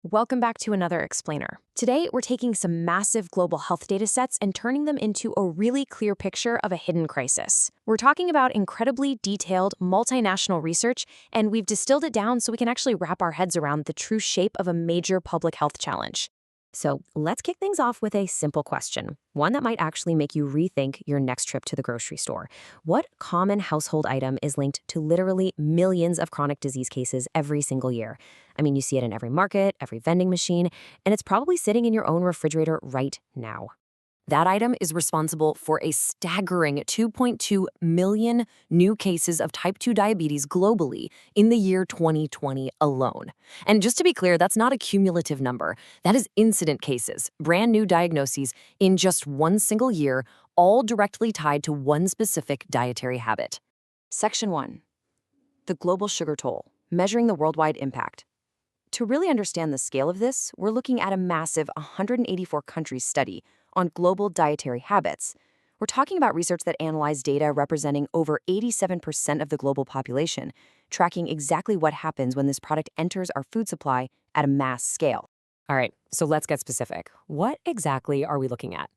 Welcome back to another Explainer. Today, we're taking some massive global health data sets and turning them into a really clear picture of a hidden crisis. We're talking about incredibly detailed, multinational research, and we've distilled it down so we can actually wrap our heads around the true shape of a major public health challenge. So let's kick things off with a simple question, one that might actually make you rethink your next trip to the grocery store. What common household item is linked to literally millions of chronic disease cases every single year? I mean, you see it in every market, every vending machine, and it's probably sitting in your own refrigerator right now. That item is responsible for a staggering 2.2 million new cases of type 2 diabetes globally in the year 2020 alone. And just to be clear, that's not a cumulative number. That is incident cases, brand new diagnoses in just one single year, all directly tied to one specific dietary habit. Section 1. The Global Sugar Toll, Measuring the Worldwide Impact. To really understand the scale of this, we're looking at a massive 184 countries study on global dietary habits. We're talking about research that analyzed data representing over 87% of the global population, tracking exactly what happens when this product enters our food supply at a mass scale. All right, so let's get specific. What exactly are we looking at?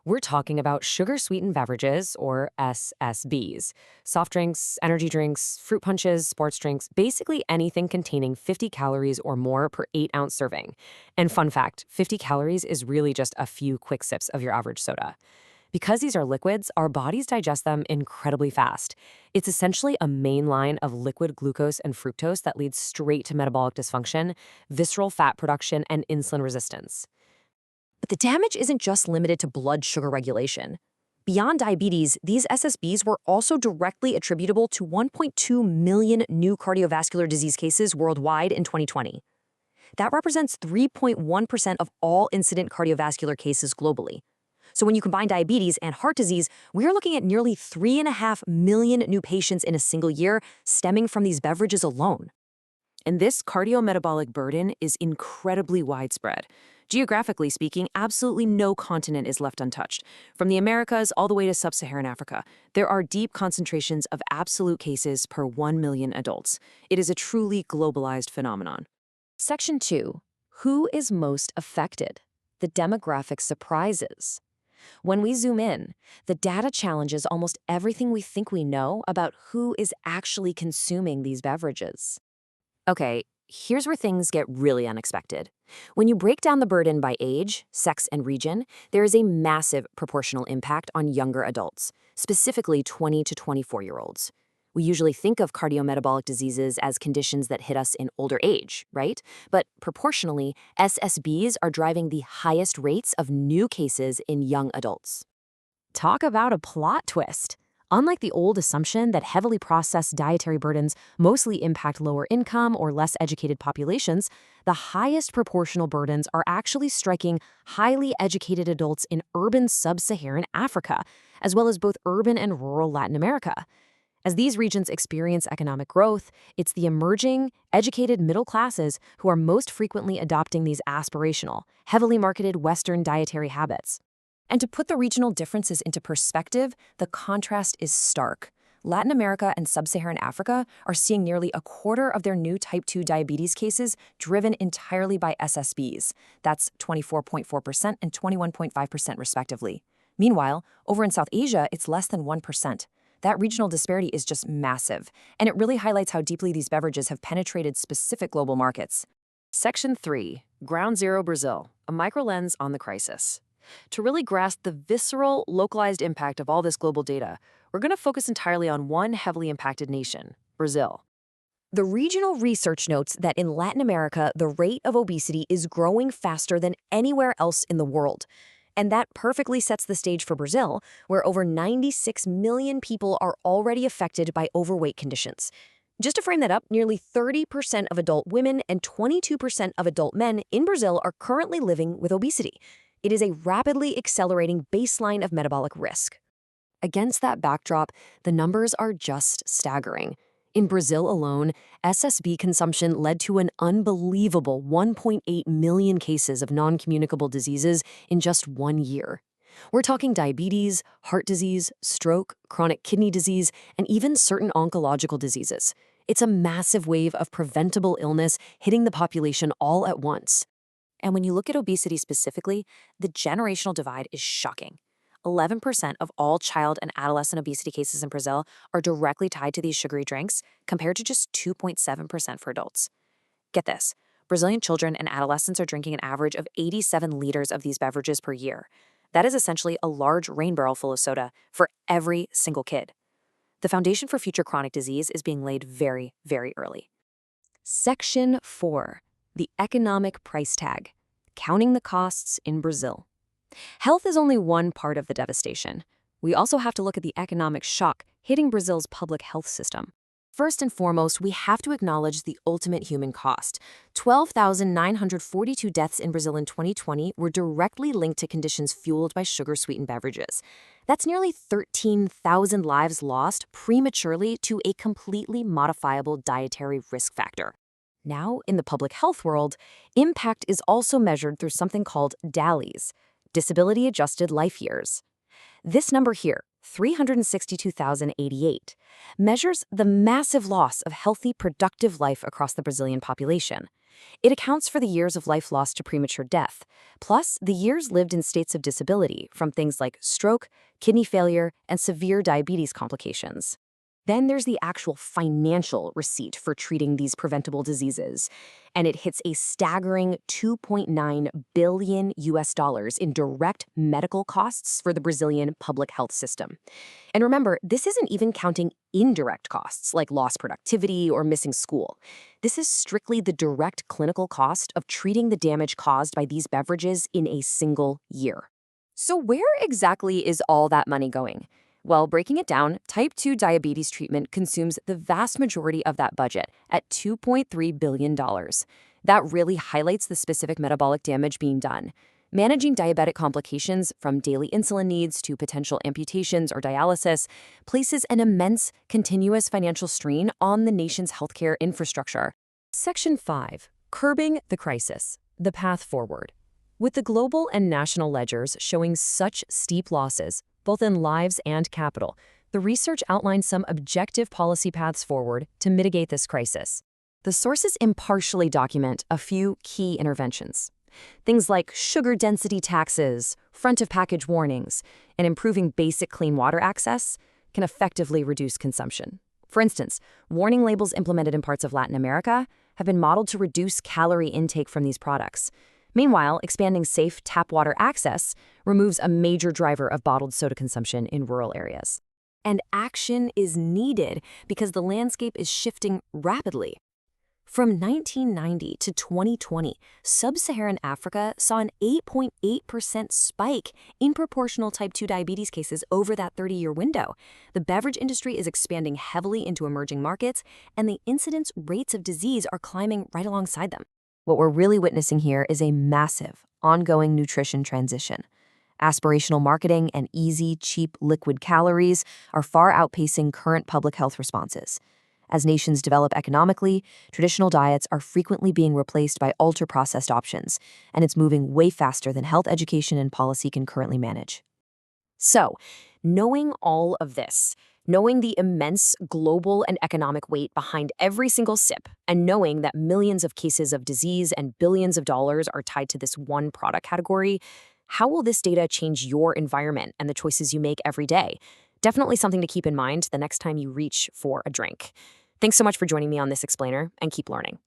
We're talking about sugar-sweetened beverages, or SSBs, soft drinks, energy drinks, fruit punches, sports drinks, basically anything containing 50 calories or more per 8-ounce serving. And fun fact, 50 calories is really just a few quick sips of your average soda. Because these are liquids, our bodies digest them incredibly fast. It's essentially a main line of liquid glucose and fructose that leads straight to metabolic dysfunction, visceral fat production, and insulin resistance. But the damage isn't just limited to blood sugar regulation. Beyond diabetes, these SSBs were also directly attributable to 1.2 million new cardiovascular disease cases worldwide in 2020. That represents 3.1% of all incident cardiovascular cases globally. So when you combine diabetes and heart disease, we are looking at nearly 3.5 million new patients in a single year stemming from these beverages alone. And this cardiometabolic burden is incredibly widespread. Geographically speaking, absolutely no continent is left untouched. From the Americas all the way to sub-Saharan Africa, there are deep concentrations of absolute cases per 1 million adults. It is a truly globalized phenomenon. Section 2. Who is most affected? The demographic surprises. When we zoom in, the data challenges almost everything we think we know about who is actually consuming these beverages. Okay, here's where things get really unexpected. When you break down the burden by age, sex, and region, there is a massive proportional impact on younger adults, specifically 20 to 24-year-olds. We usually think of cardiometabolic diseases as conditions that hit us in older age, right? But proportionally, SSBs are driving the highest rates of new cases in young adults. Talk about a plot twist. Unlike the old assumption that heavily processed dietary burdens mostly impact lower income or less educated populations, the highest proportional burdens are actually striking highly educated adults in urban sub-Saharan Africa, as well as both urban and rural Latin America. As these regions experience economic growth, it's the emerging, educated middle classes who are most frequently adopting these aspirational, heavily marketed Western dietary habits. And to put the regional differences into perspective, the contrast is stark. Latin America and sub-Saharan Africa are seeing nearly a quarter of their new type 2 diabetes cases driven entirely by SSBs. That's 24.4% and 21.5% respectively. Meanwhile, over in South Asia, it's less than 1%. That regional disparity is just massive, and it really highlights how deeply these beverages have penetrated specific global markets. Section 3. Ground Zero Brazil, a microlens on the crisis. To really grasp the visceral, localized impact of all this global data, we're going to focus entirely on one heavily impacted nation, Brazil. The regional research notes that in Latin America, the rate of obesity is growing faster than anywhere else in the world. And that perfectly sets the stage for Brazil, where over 96 million people are already affected by overweight conditions. Just to frame that up, nearly 30% of adult women and 22% of adult men in Brazil are currently living with obesity. It is a rapidly accelerating baseline of metabolic risk. Against that backdrop, the numbers are just staggering. In Brazil alone, SSB consumption led to an unbelievable 1.8 million cases of non-communicable diseases in just 1 year. We're talking diabetes, heart disease, stroke, chronic kidney disease, and even certain oncological diseases. It's a massive wave of preventable illness hitting the population all at once. And when you look at obesity specifically, the generational divide is shocking. 11% of all child and adolescent obesity cases in Brazil are directly tied to these sugary drinks, compared to just 2.7% for adults. Get this, Brazilian children and adolescents are drinking an average of 87 liters of these beverages per year. That is essentially a large rain barrel full of soda for every single kid. The foundation for future chronic disease is being laid very, very early. Section 4. The economic price tag. Counting the costs in Brazil. Health is only one part of the devastation. We also have to look at the economic shock hitting Brazil's public health system. First and foremost, we have to acknowledge the ultimate human cost. 12,942 deaths in Brazil in 2020 were directly linked to conditions fueled by sugar-sweetened beverages. That's nearly 13,000 lives lost prematurely to a completely modifiable dietary risk factor. Now, in the public health world, impact is also measured through something called DALYs, disability-adjusted life years. This number here, 362,088, measures the massive loss of healthy, productive life across the Brazilian population. It accounts for the years of life lost to premature death, plus the years lived in states of disability from things like stroke, kidney failure, and severe diabetes complications. Then there's the actual financial receipt for treating these preventable diseases, and it hits a staggering $2.9 billion in direct medical costs for the Brazilian public health system. And remember, this isn't even counting indirect costs like lost productivity or missing school. This is strictly the direct clinical cost of treating the damage caused by these beverages in a single year. So where exactly is all that money going? Well, breaking it down, type 2 diabetes treatment consumes the vast majority of that budget at $2.3 billion. That really highlights the specific metabolic damage being done. Managing diabetic complications, from daily insulin needs to potential amputations or dialysis, places an immense, continuous financial strain on the nation's healthcare infrastructure. Section 5. Curbing the crisis. The path forward. With the global and national ledgers showing such steep losses, both in lives and capital, the research outlines some objective policy paths forward to mitigate this crisis. The sources impartially document a few key interventions. Things like sugar density taxes, front-of-package warnings, and improving basic clean water access can effectively reduce consumption. For instance, warning labels implemented in parts of Latin America have been modeled to reduce calorie intake from these products. Meanwhile, expanding safe tap water access removes a major driver of bottled soda consumption in rural areas. And action is needed because the landscape is shifting rapidly. From 1990 to 2020, sub-Saharan Africa saw an 8.8% spike in proportional type 2 diabetes cases over that 30-year window. The beverage industry is expanding heavily into emerging markets, and the incidence rates of disease are climbing right alongside them. What we're really witnessing here is a massive, ongoing nutrition transition. Aspirational marketing and easy, cheap, liquid calories are far outpacing current public health responses. As nations develop economically, traditional diets are frequently being replaced by ultra-processed options, and it's moving way faster than health education and policy can currently manage. So, knowing all of this, knowing the immense global and economic weight behind every single sip, and knowing that millions of cases of disease and billions of dollars are tied to this one product category, how will this data change your environment and the choices you make every day? Definitely something to keep in mind the next time you reach for a drink. Thanks so much for joining me on this explainer, and keep learning.